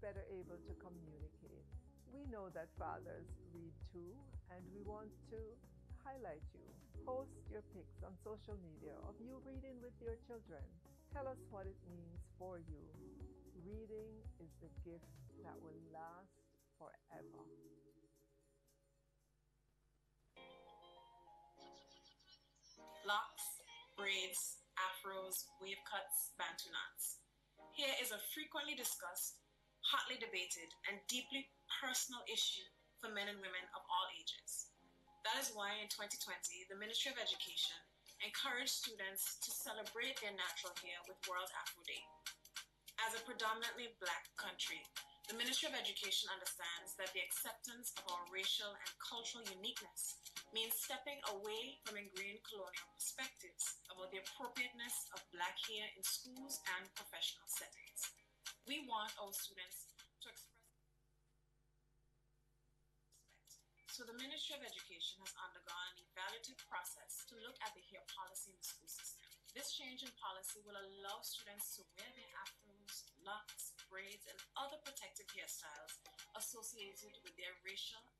better able to communicate. We know that fathers read too, and we want to highlight you. Post your pics on social media of you reading with your children. Tell us what it means for you. Reading is the gift that will last forever. Locks, braids, afros, wave cuts, bantu knots. Here is a frequently discussed, hotly debated, and deeply personal issue for men and women of all ages. That is why in 2020, the Ministry of Education encouraged students to celebrate their natural hair with World Afro Day. As a predominantly Black country, the Ministry of Education understands that the acceptance of our racial and cultural uniqueness means stepping away from ingrained colonial perspectives about the appropriateness of Black hair in schools and professional settings. We want our students to express respect. So the Ministry of Education has undergone an evaluative process to look at the hair policy in the school system. This change in policy will allow students to wear their afros, locks, braids, and other protective hairstyles associated with their racial and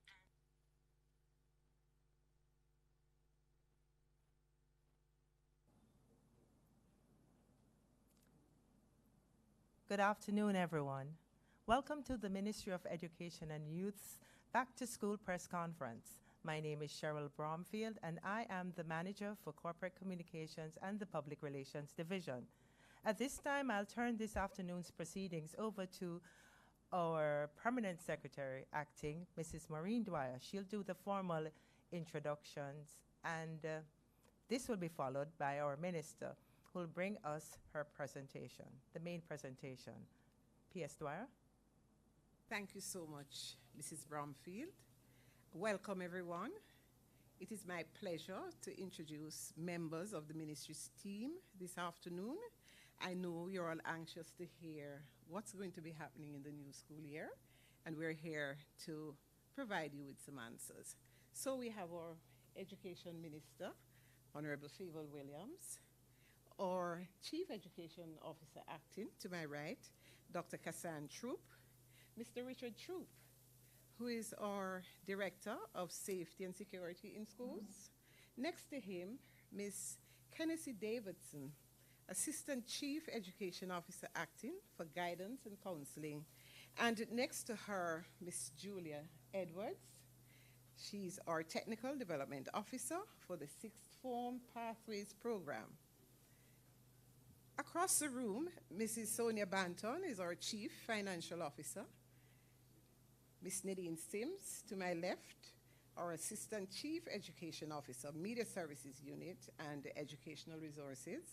Good afternoon, everyone. Welcome to the Ministry of Education and Youth's Back to School Press Conference. My name is Cheryl Bromfield, and I am the Manager for Corporate Communications and the Public Relations Division. At this time, I'll turn this afternoon's proceedings over to our Permanent Secretary, Acting, Mrs. Maureen Dwyer. She'll do the formal introductions, and this will be followed by our Minister, who will bring us her presentation, the main presentation. P.S. Dwyer. Thank you so much, Mrs. Bromfield. Welcome, everyone. It is my pleasure to introduce members of the ministry's team this afternoon. I know you're all anxious to hear what's going to be happening in the new school year, and we're here to provide you with some answers. So we have our Education Minister, Honorable Fayval Williams, our Chief Education Officer Acting, to my right, Dr. Kassan Troop, Mr. Richard Troop, who is our Director of Safety and Security in Schools. Next to him, Ms. Kennedy Davidson, Assistant Chief Education Officer Acting for Guidance and Counseling. And next to her, Ms. Julia Edwards. She's our Technical Development Officer for the Sixth Form Pathways Program. Across the room, Mrs. Sonia Banton is our Chief Financial Officer. Ms. Nadine Sims, to my left, our Assistant Chief Education Officer, Media Services Unit and Educational Resources.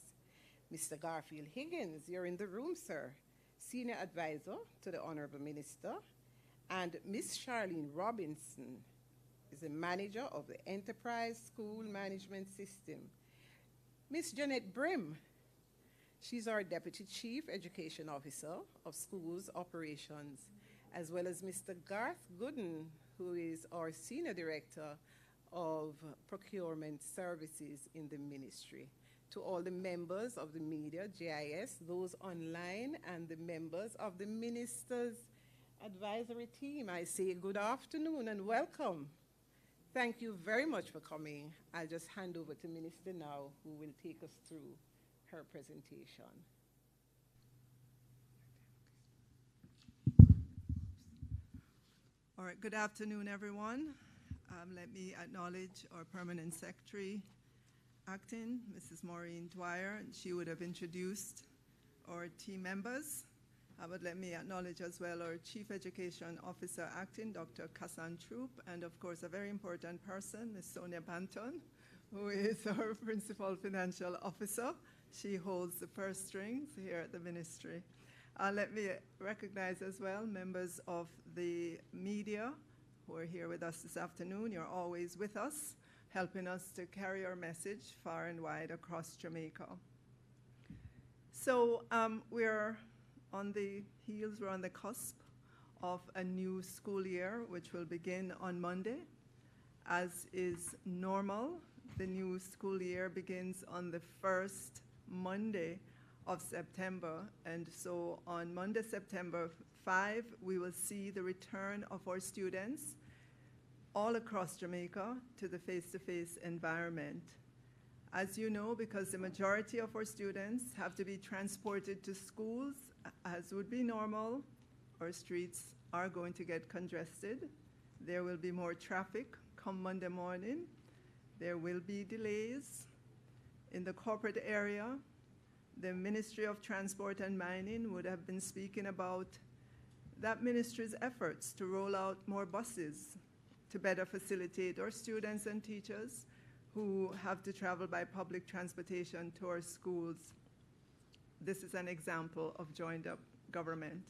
Mr. Garfield Higgins, you're in the room, sir, Senior Advisor to the Honorable Minister. And Ms. Charlene Robinson is the Manager of the Enterprise School Management System. Ms. Janet Brim, she's our Deputy Chief Education Officer of Schools Operations, as well as Mr. Garth Gooden, who is our Senior Director of Procurement Services in the ministry. To all the members of the media, JIS, those online, and the members of the Minister's Advisory Team, I say good afternoon and welcome. Thank you very much for coming. I'll just hand over to Minister now, who will take us through her presentation. All right, good afternoon, everyone. Let me acknowledge our Permanent Secretary, Acting, Mrs. Maureen Dwyer, and she would have introduced our team members. But let me acknowledge as well our Chief Education Officer Acting, Dr. Kassan Troop, and of course a very important person, Ms. Sonia Banton, who is our Principal Financial Officer. She holds the purse strings here at the ministry. Let me recognize as well members of the media who are here with us this afternoon. You're always with us, helping us to carry our message far and wide across Jamaica. So we're on the heels, we're on the cusp of a new school year, which will begin on Monday. As is normal, the new school year begins on the first Monday of September. And so on Monday, September 5, we will see the return of our students all across Jamaica to the face-to-face environment. As you know, because the majority of our students have to be transported to schools, as would be normal, our streets are going to get congested. There will be more traffic come Monday morning. There will be delays. In the corporate area, the Ministry of Transport and Mining would have been speaking about that ministry's efforts to roll out more buses to better facilitate our students and teachers who have to travel by public transportation to our schools. This is an example of joined-up government.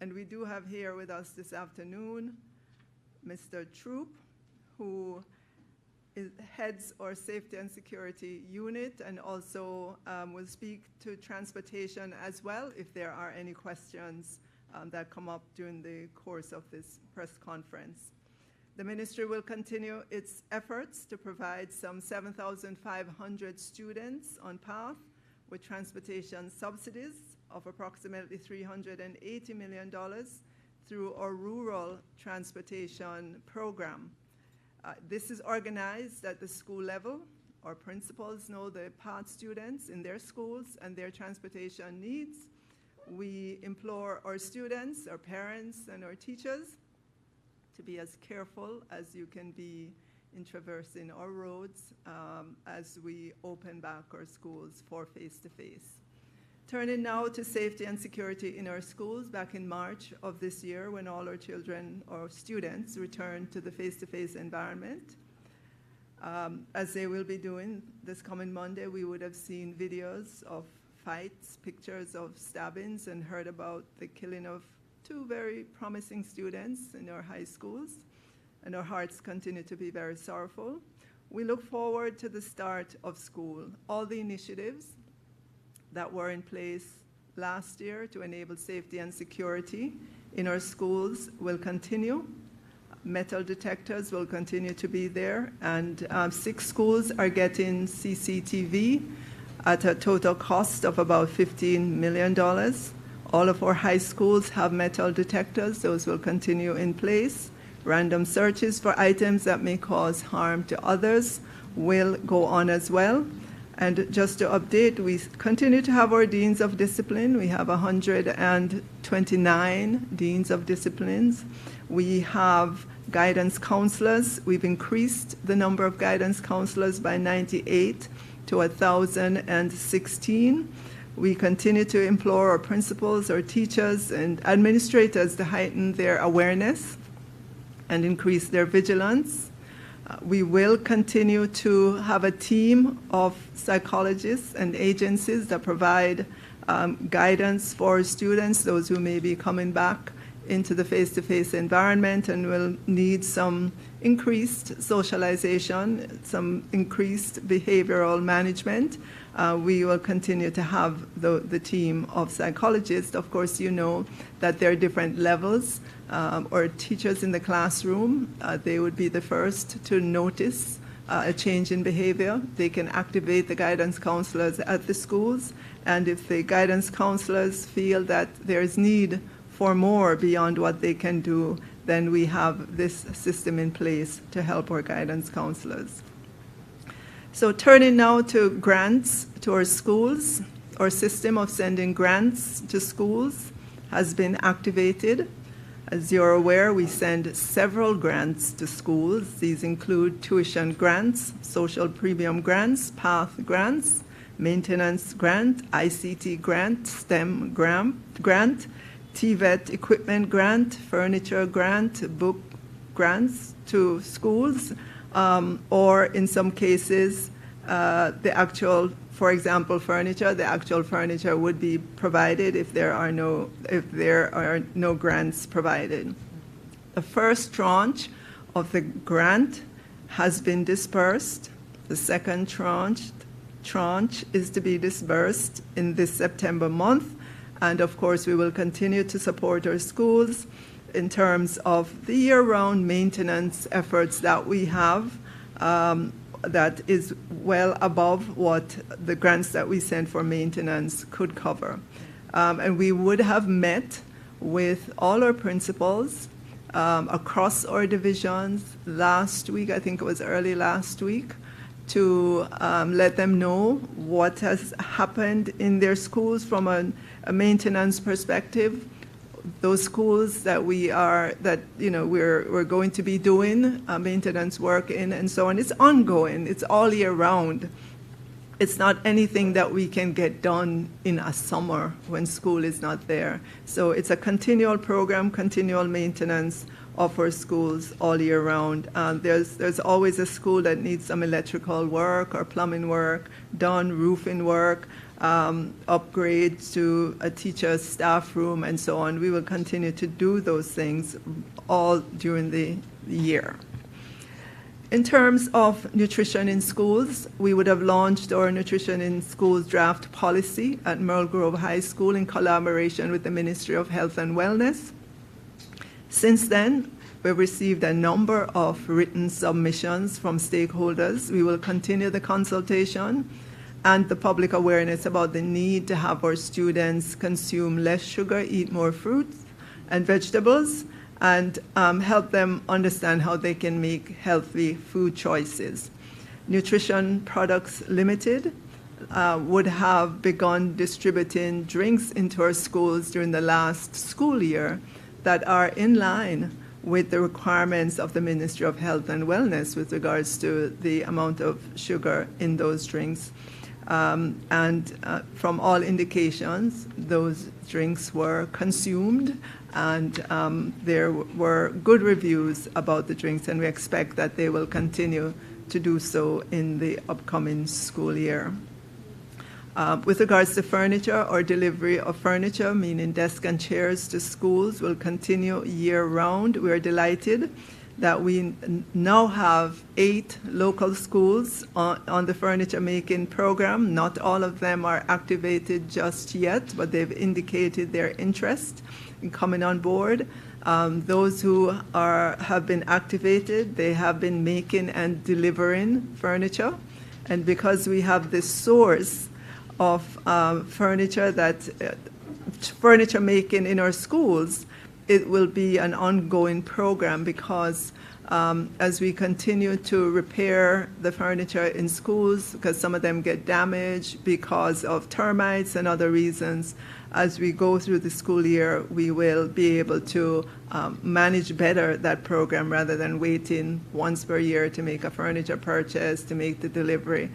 And we do have here with us this afternoon Mr. Troop, who heads our safety and security unit, and also will speak to transportation as well if there are any questions that come up during the course of this press conference. The ministry will continue its efforts to provide some 7,500 students on path with transportation subsidies of approximately $380 million through our rural transportation program. This is organized at the school level. Our principals know the path students in their schools and their transportation needs. We implore our students, our parents, and our teachers to be as careful as you can be in traversing our roads as we open back our schools for face-to-face. Turning now to safety and security in our schools, back in March of this year when all our children or students returned to the face-to-face environment, as they will be doing this coming Monday, we would have seen videos of fights, pictures of stabbings, and heard about the killing of 2 very promising students in our high schools, and our hearts continue to be very sorrowful. We look forward to the start of school. All the initiatives that were in place last year to enable safety and security in our schools will continue. Metal detectors will continue to be there, and 6 schools are getting CCTV at a total cost of about $15 million. All of our high schools have metal detectors. Those will continue in place. Random searches for items that may cause harm to others will go on as well. And just to update, we continue to have our deans of discipline. We have 129 deans of disciplines. We have guidance counselors. We've increased the number of guidance counselors by 98 to 1,016. We continue to implore our principals, our teachers, and administrators to heighten their awareness and increase their vigilance. We will continue to have a team of psychologists and agencies that provide guidance for students, those who may be coming back into the face-to-face environment and will need some increased socialization, some increased behavioral management. We will continue to have the team of psychologists. Of course, you know that there are different levels. Or teachers in the classroom, they would be the first to notice a change in behavior. They can activate the guidance counselors at the schools, and if the guidance counselors feel that there's need for more beyond what they can do, then we have this system in place to help our guidance counselors. So turning now to grants to our schools, our system of sending grants to schools has been activated. As you're aware, we send several grants to schools. These include tuition grants, social premium grants, PATH grants, maintenance grant, ICT grant, STEM grant, TVET equipment grant, furniture grant, book grants to schools, or in some cases, the actual, for example, furniture, the actual furniture would be provided if there are no grants provided. The first tranche of the grant has been dispersed. The second tranche is to be disbursed in this September month. And of course, we will continue to support our schools in terms of the year-round maintenance efforts that we have. that is well above what the grants that we send for maintenance could cover. And we would have met with all our principals across our divisions last week, I think it was early last week, to let them know what has happened in their schools from a maintenance perspective. Those schools that we're going to be doing maintenance work in and so on. It's ongoing. It's all year round. It's not anything that we can get done in a summer when school is not there. So it's a continual program, continual maintenance of our schools all year round. There's always a school that needs some electrical work or plumbing work done, roofing work, upgrades to a teacher's staff room and so on. We will continue to do those things all during the year. In terms of nutrition in schools, we would have launched our Nutrition in Schools draft policy at Merle Grove High School in collaboration with the Ministry of Health and Wellness. Since then, we've received a number of written submissions from stakeholders. We will continue the consultation and the public awareness about the need to have our students consume less sugar, eat more fruits and vegetables, and help them understand how they can make healthy food choices. Nutrition Products Limited would have begun distributing drinks into our schools during the last school year that are in line with the requirements of the Ministry of Health and Wellness with regards to the amount of sugar in those drinks. From all indications, those drinks were consumed, and there were good reviews about the drinks, and we expect that they will continue to do so in the upcoming school year. With regards to furniture or delivery of furniture, meaning desks and chairs to schools, will continue year-round. We are delighted that we now have 8 local schools on the furniture making program. Not all of them are activated just yet, but they've indicated their interest in coming on board. Those who have been activated, they have been making and delivering furniture. And because we have this source of furniture making in our schools, it will be an ongoing program because as we continue to repair the furniture in schools, because some of them get damaged because of termites and other reasons, as we go through the school year, we will be able to manage better that program rather than waiting once per year to make a furniture purchase, to make the delivery.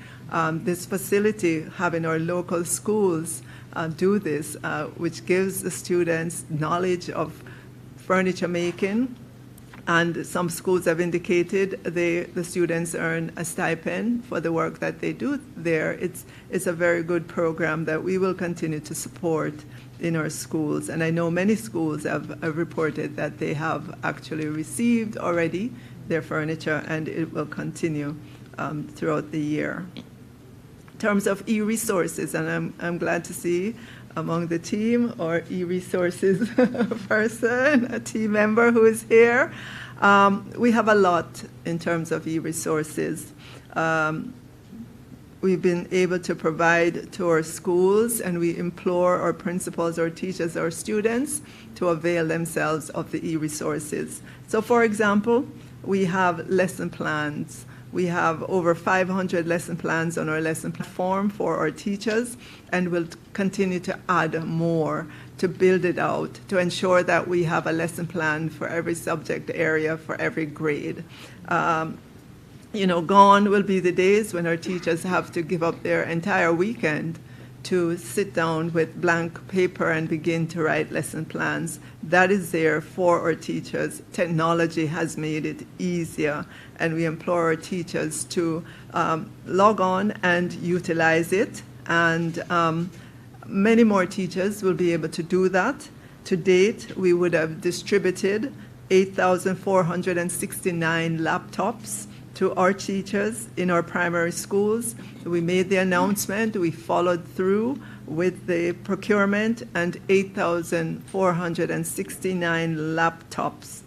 This facility, having our local schools do this, which gives the students knowledge of furniture making, and some schools have indicated the students earn a stipend for the work that they do there. It's a very good program that we will continue to support in our schools. And I know many schools have reported that they have actually received already their furniture, and it will continue throughout the year. In terms of e-resources, and I'm glad to see among the team or e-resources person, a team member who is here. We have a lot in terms of e-resources. We've been able to provide to our schools, and we implore our principals, our teachers, our students to avail themselves of the e-resources. So for example, we have lesson plans. We have over 500 lesson plans on our lesson platform for our teachers, and we'll continue to add more to build it out, to ensure that we have a lesson plan for every subject area, for every grade. Gone will be the days when our teachers have to give up their entire weekend to sit down with blank paper and begin to write lesson plans. That is there for our teachers. Technology has made it easier, and we implore our teachers to log on and utilize it. And many more teachers will be able to do that. To date, we would have distributed 8,469 laptops to our teachers in our primary schools. We made the announcement, we followed through with the procurement, and 8,469 laptops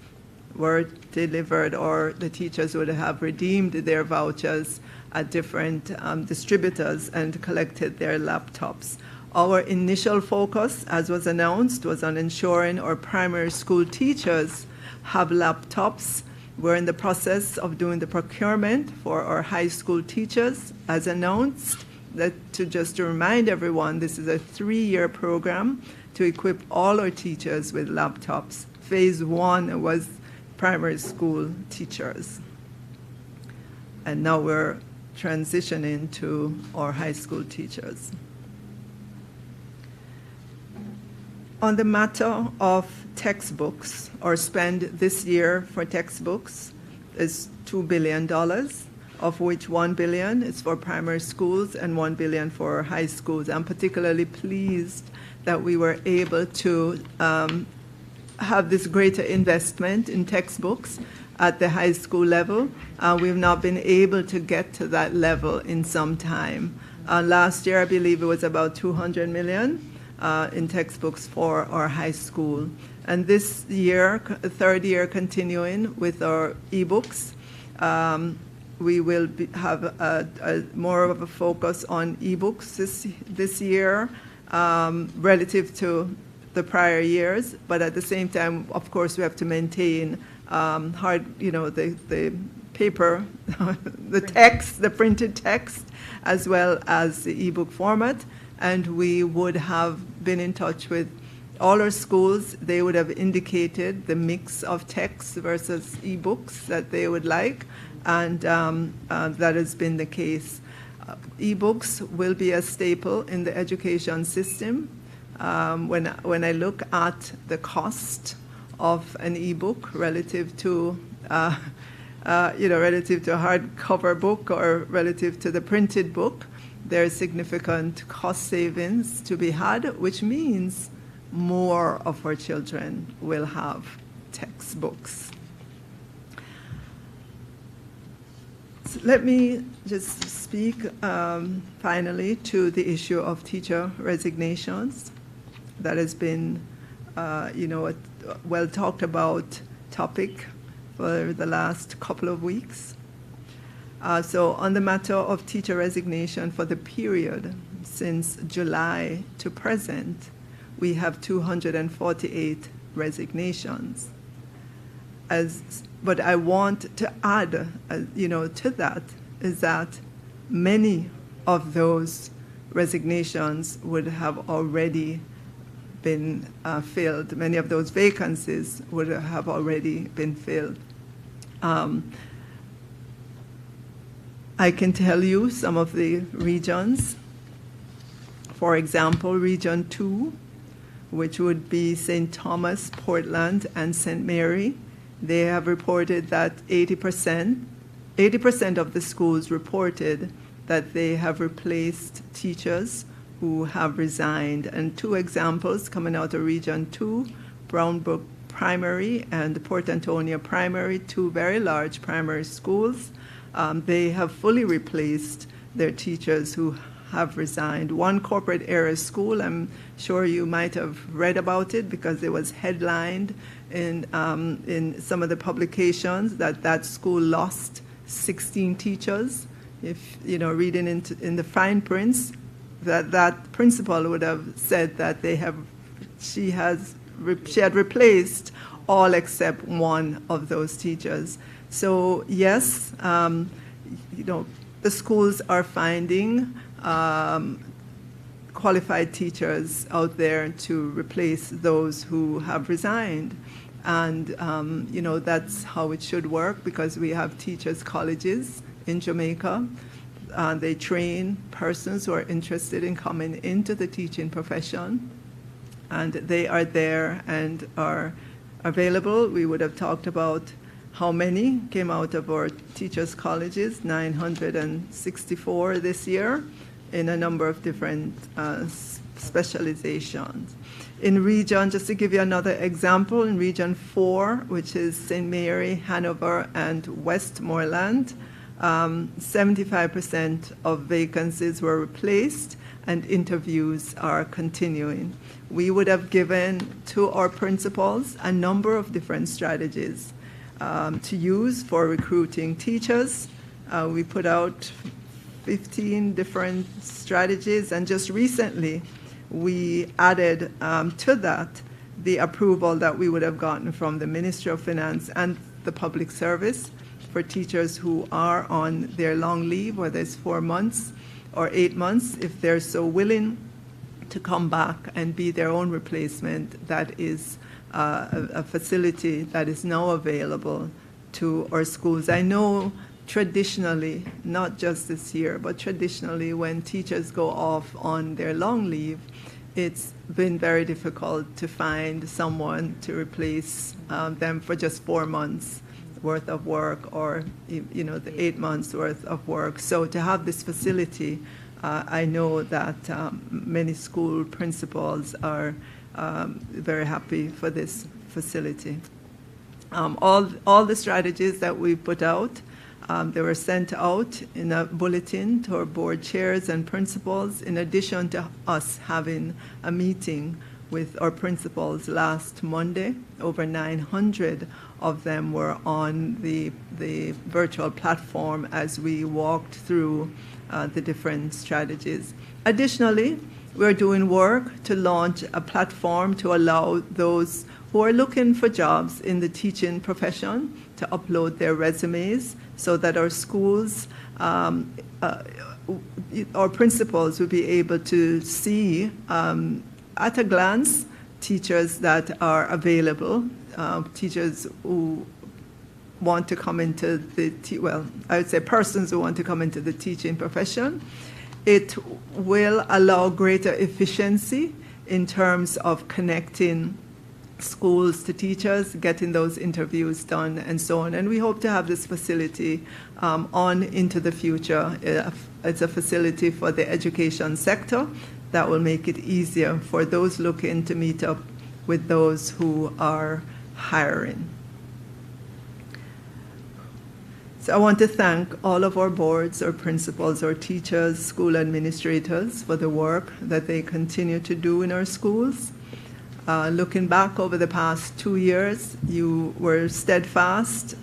were delivered, or the teachers would have redeemed their vouchers at different distributors and collected their laptops. Our initial focus, as was announced, was on ensuring our primary school teachers have laptops. We're in the process of doing the procurement for our high school teachers, as announced. Just to remind everyone, this is a 3-year program to equip all our teachers with laptops. Phase 1 was primary school teachers. And now we're transitioning to our high school teachers. On the matter of textbooks, our spend this year for textbooks is $2 billion, of which $1 billion is for primary schools and $1 billion for high schools. I'm particularly pleased that we were able to have this greater investment in textbooks at the high school level. We've not been able to get to that level in some time. Last year, I believe it was about $200 million in textbooks for our high school. And this year, third year continuing with our ebooks, we will have more of a focus on ebooks this year relative to the prior years. But at the same time, of course, we have to maintain the paper, the text, the printed text, as well as the ebook format. And we would have been in touch with all our schools. They would have indicated the mix of text versus ebooks that they would like, and that has been the case. Ebooks will be a staple in the education system. When I look at the cost of an ebook relative to relative to a hardcover book or relative to the printed book, there is significant cost savings to be had, which means more of our children will have textbooks. So let me just speak finally to the issue of teacher resignations. That has been, a well talked about topic for the last couple of weeks. So on the matter of teacher resignation for the period since July to present, we have 248 resignations. But I want to add, to that, is that many of those resignations would have already been filled. Many of those vacancies would have already been filled. I can tell you some of the regions. For example, Region 2, which would be St. Thomas, Portland, and St. Mary. They have reported that 80% of the schools reported that they have replaced teachers who have resigned. And 2 examples coming out of Region 2, Brown Brook Primary and Port Antonio Primary, 2 very large primary schools. They have fully replaced their teachers who have resigned. One corporate area school, I'm sure you might have read about it because it was headlined in some of the publications that school lost 16 teachers. If, reading in the fine prints, that principal would have said that she had replaced all except one of those teachers. So yes, the schools are finding qualified teachers out there to replace those who have resigned. And, that's how it should work because we have teachers' colleges in Jamaica. They train persons who are interested in coming into the teaching profession. And they are there and are available. We would have talked about how many came out of our teachers' colleges, 964 this year, in a number of different specializations. In region, just to give you another example, in Region 4, which is St. Mary, Hanover, and Westmoreland, 75% of vacancies were replaced and interviews are continuing. We would have given to our principals a number of different strategies to use for recruiting teachers. We put out 15 different strategies, and just recently we added to that the approval that we would have gotten from the Ministry of Finance and the Public Service for teachers who are on their long leave, whether it's 4 months or 8 months, if they're so willing to come back and be their own replacement. That is a facility that is now available to our schools. I know traditionally, not just this year, but traditionally when teachers go off on their long leave, it's been very difficult to find someone to replace them for just 4 months worth of work, or the 8 months worth of work. So to have this facility, I know that many school principals are very happy for this facility. All the strategies that we put out, they were sent out in a bulletin to our board chairs and principals, in addition to us having a meeting with our principals last Monday. Over 900 of them were on the virtual platform as we walked through the different strategies. Additionally, we're doing work to launch a platform to allow those who are looking for jobs in the teaching profession to upload their resumes, so that our schools, our principals will be able to see at a glance teachers that are available, teachers who want to come into I would say persons who want to come into the teaching profession. It will allow greater efficiency in terms of connecting schools to teachers, getting those interviews done, and so on. And we hope to have this facility on into the future. It's a facility for the education sector that will make it easier for those looking to meet up with those who are hiring. So I want to thank all of our boards, our principals, our teachers, school administrators for the work that they continue to do in our schools. Looking back over the past 2 years, you were steadfast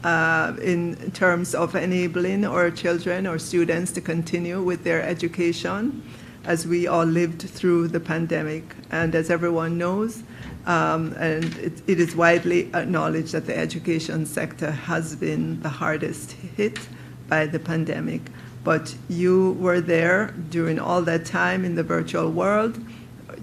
in terms of enabling our children, our students, to continue with their education as we all lived through the pandemic. And as everyone knows, and it is widely acknowledged that the education sector has been the hardest hit by the pandemic. But you were there during all that time in the virtual world.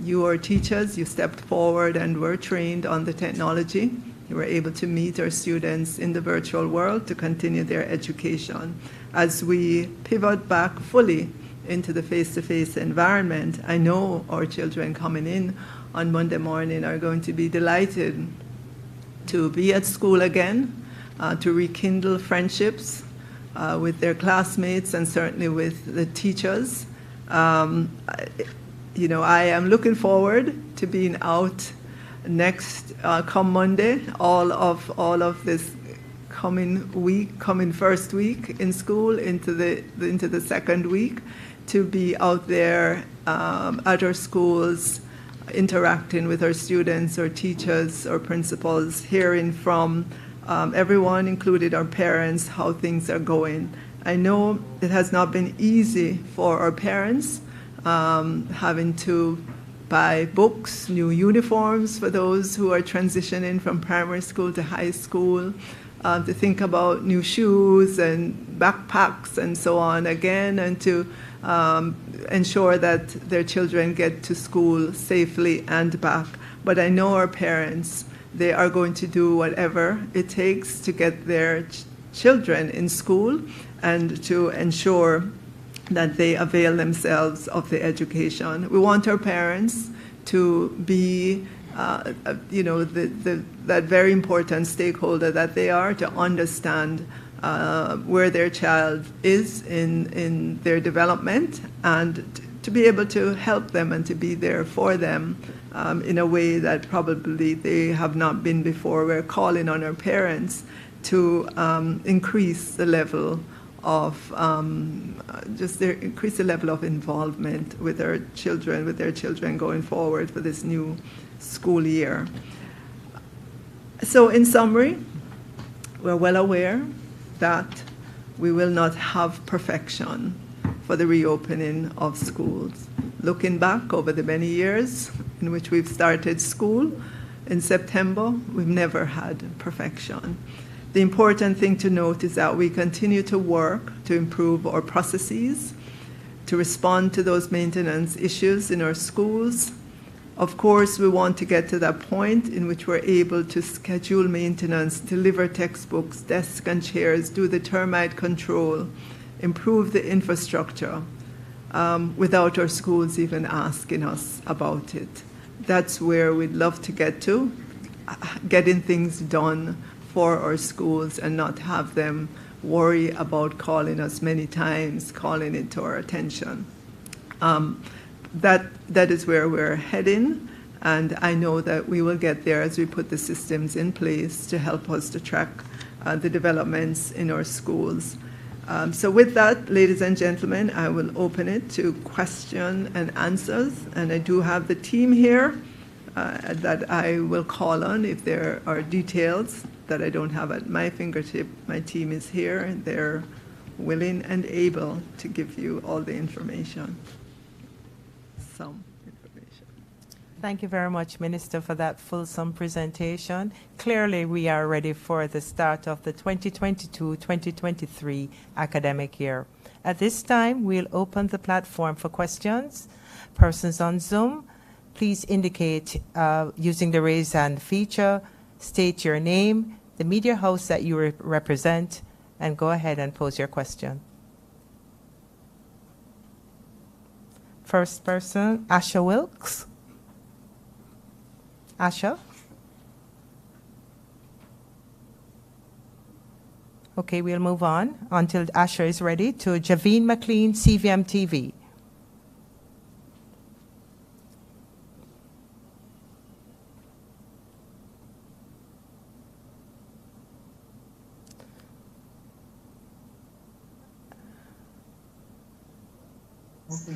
You are teachers, you stepped forward and were trained on the technology. You were able to meet our students in the virtual world to continue their education. As we pivot back fully into the face-to-face environment, I know our children coming in on Monday morning are going to be delighted to be at school again, to rekindle friendships with their classmates and certainly with the teachers. I am looking forward to being out next come Monday, all of this coming first week in school into the second week, to be out there at our schools, interacting with our students, our teachers, our principals, hearing from everyone, including our parents, how things are going. I know it has not been easy for our parents, having to buy books, new uniforms for those who are transitioning from primary school to high school, to think about new shoes and backpacks and so on again, and to ensure that their children get to school safely and back. But I know our parents, they are going to do whatever it takes to get their children in school and to ensure that they avail themselves of the education. We want our parents to be, that very important stakeholder that they are, to understand where their child is in their development, and to be able to help them and to be there for them in a way that probably they have not been before. We're calling on our parents to increase the level of increase the level of involvement with their children going forward for this new school year. So in summary, we're well aware that we will not have perfection for the reopening of schools. Looking back over the many years in which we've started school in September, we've never had perfection. The important thing to note is that we continue to work to improve our processes, to respond to those maintenance issues in our schools. Of course, we want to get to that point in which we're able to schedule maintenance, deliver textbooks, desks and chairs, do the termite control, improve the infrastructure, without our schools even asking us about it. That's where we'd love to get to, getting things done for our schools and not have them worry about calling us many times, calling it to our attention. That is where we're heading, and I know that we will get there as we put the systems in place to help us to track the developments in our schools. So with that, ladies and gentlemen, I will open it to question and answers, and I do have the team here that I will call on if there are details that I don't have at my fingertip. My team is here, and they're willing and able to give you all the information. Some information. Thank you very much, Minister, for that fulsome presentation. Clearly, we are ready for the start of the 2022-2023 academic year. At this time, we'll open the platform for questions. Persons on Zoom, please indicate using the raise hand feature, state your name, the media house that you represent, and go ahead and pose your question. First person, Asha Wilkes. Asha? Okay, we'll move on until Asha is ready to Javine McLean, CVM TV.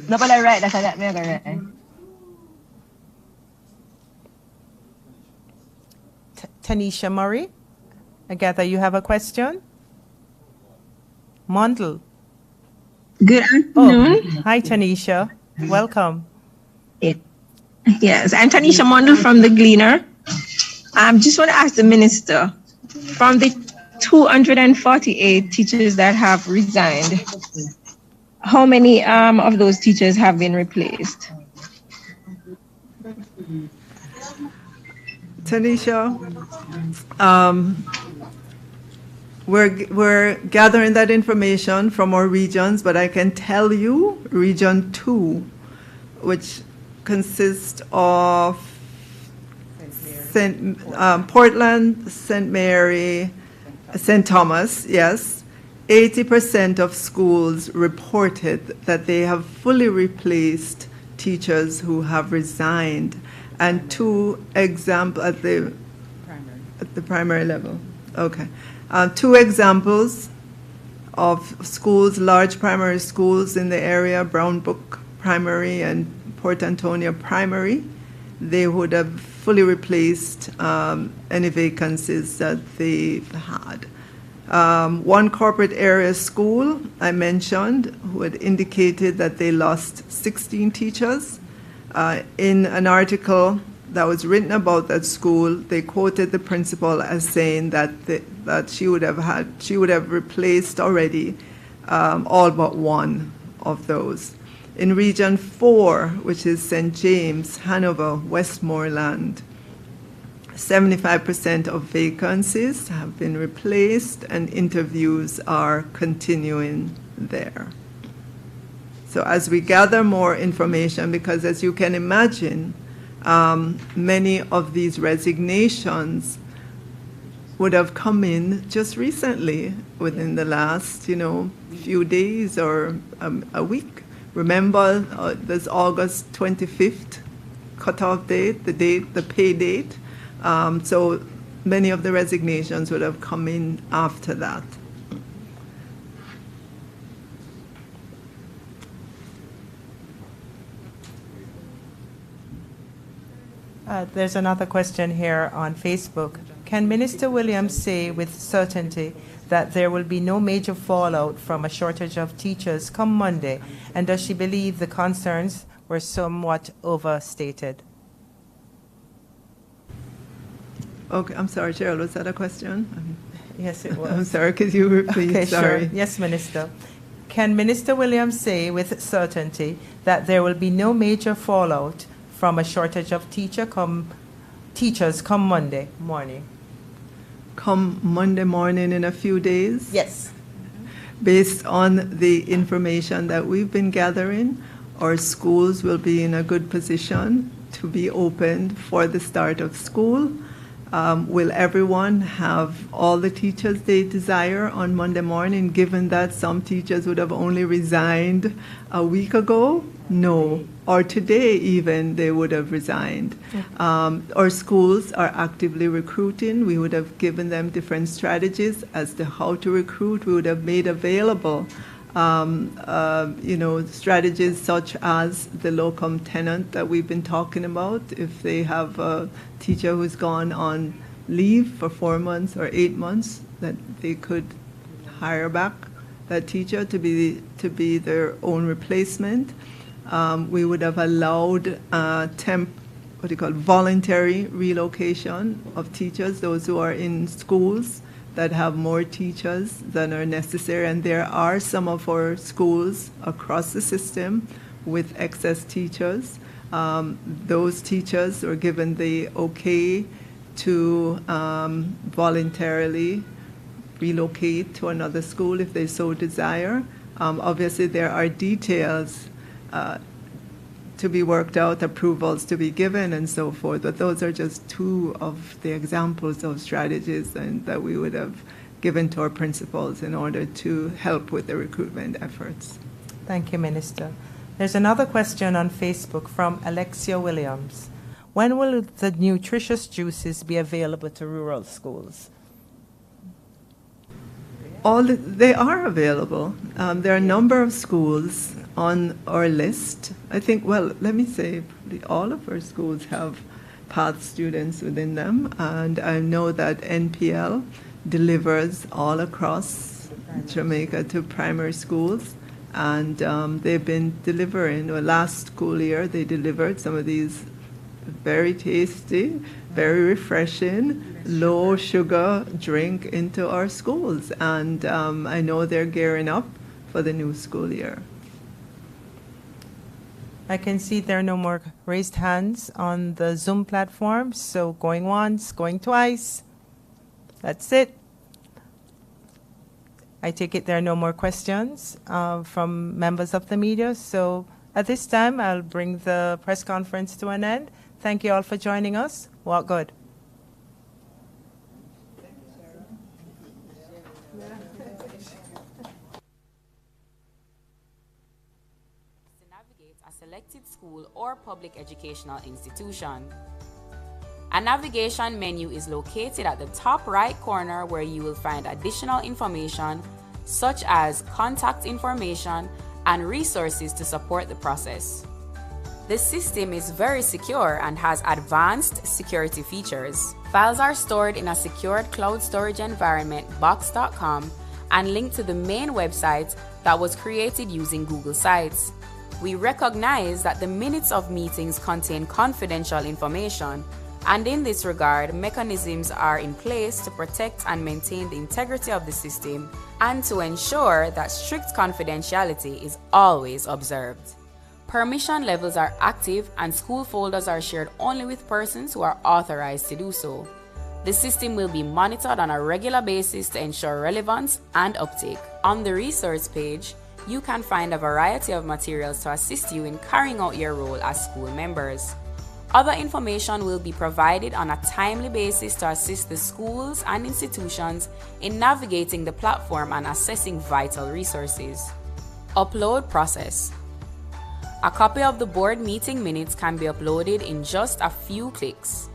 Double right, that's that me right. Tanisha Murray, I gather you have a question? Mondle. Good afternoon. Hi, Tanisha. Welcome. Yes, I'm Tanisha Mondle from The Gleaner. I just want to ask the minister, from the 248 teachers that have resigned, how many of those teachers have been replaced? Tanisha, we're gathering that information from our regions, but I can tell you Region 2, which consists of Portland, St. Mary, St. Thomas, yes. 80% of schools reported that they have fully replaced teachers who have resigned. And two examples at the primary level. Okay. 2 examples of schools, large primary schools in the area, Brown Brook Primary and Port Antonio Primary. They would have fully replaced any vacancies that they've had. One corporate area school I mentioned who had indicated that they lost 16 teachers. In an article that was written about that school, they quoted the principal as saying that that she would have replaced already all but one of those. In Region 4, which is St. James, Hanover, Westmoreland, 75% of vacancies have been replaced and interviews are continuing there. So as we gather more information, because as you can imagine, many of these resignations would have come in just recently, within the last, few days or a week. Remember, there's August 25th cutoff date, the pay date. So many of the resignations would have come in after that. There's another question here on Facebook. Can Minister Williams say with certainty that there will be no major fallout from a shortage of teachers come Monday? And does she believe the concerns were somewhat overstated? Okay, I'm sorry, Cheryl, was that a question? Yes, it was. I'm sorry, could you repeat? Okay, sorry. sure. Yes, Minister. Can Minister Williams say with certainty that there will be no major fallout from a shortage of teachers come Monday morning? Come Monday morning in a few days? Yes. Based on the information that we've been gathering, our schools will be in a good position to be opened for the start of school. Will everyone have all the teachers they desire on Monday morning, given that some teachers would have only resigned a week ago? No. Or today even, they would have resigned. Our schools are actively recruiting. We would have given them different strategies as to how to recruit. We would have made available strategies such as the locum tenant that we've been talking about. If they have a teacher who's gone on leave for 4 months or 8 months, that they could hire back that teacher to be their own replacement. We would have allowed voluntary relocation of teachers, those who are in schools that have more teachers than are necessary. And there are some of our schools across the system with excess teachers. Those teachers were given the okay to voluntarily relocate to another school if they so desire. Obviously, there are details to be worked out, approvals to be given, and so forth. But those are just two of the examples of strategies that we would have given to our principals in order to help with the recruitment efforts. Thank you, Minister. There's another question on Facebook from Alexia Williams. When will the nutritious juices be available to rural schools? They are available. There are a number of schools on our list. I think, well, let me say, all of our schools have PATH students within them, and I know that NPL delivers all across Jamaica to primary schools, and they've been delivering. Well, last school year, they delivered some of these very tasty, very refreshing, low sugar drink into our schools, and I know they're gearing up for the new school year. I can see there are no more raised hands on the Zoom platform, so going once, going twice. That's it. I take it there are no more questions from members of the media, so at this time I'll bring the press conference to an end. Thank you all for joining us. Walk good. School or public educational institution. A navigation menu is located at the top right corner where you will find additional information such as contact information and resources to support the process. The system is very secure and has advanced security features. Files are stored in a secured cloud storage environment, box.com, and linked to the main website that was created using Google Sites. We recognize that the minutes of meetings contain confidential information, and in this regard, mechanisms are in place to protect and maintain the integrity of the system and to ensure that strict confidentiality is always observed. Permission levels are active and school folders are shared only with persons who are authorized to do so. The system will be monitored on a regular basis to ensure relevance and uptake. On the resource page, you can find a variety of materials to assist you in carrying out your role as school members. Other information will be provided on a timely basis to assist the schools and institutions in navigating the platform and accessing vital resources. Upload process. A copy of the board meeting minutes can be uploaded in just a few clicks.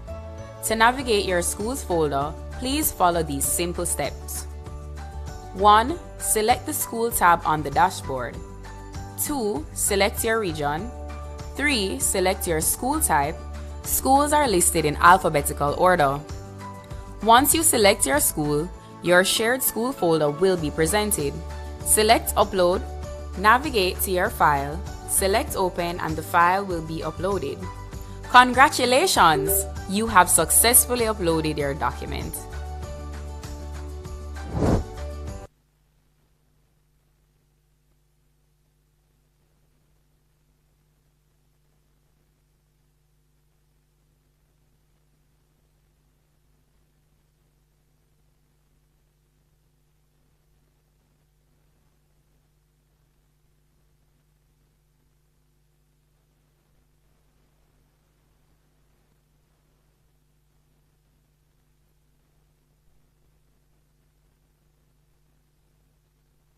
To navigate your school's folder, please follow these simple steps. 1. Select the school tab on the dashboard. 2. Select your region. 3. Select your school type. Schools are listed in alphabetical order. Once you select your school, your shared school folder will be presented. Select Upload, navigate to your file, select Open, and the file will be uploaded. Congratulations! You have successfully uploaded your document.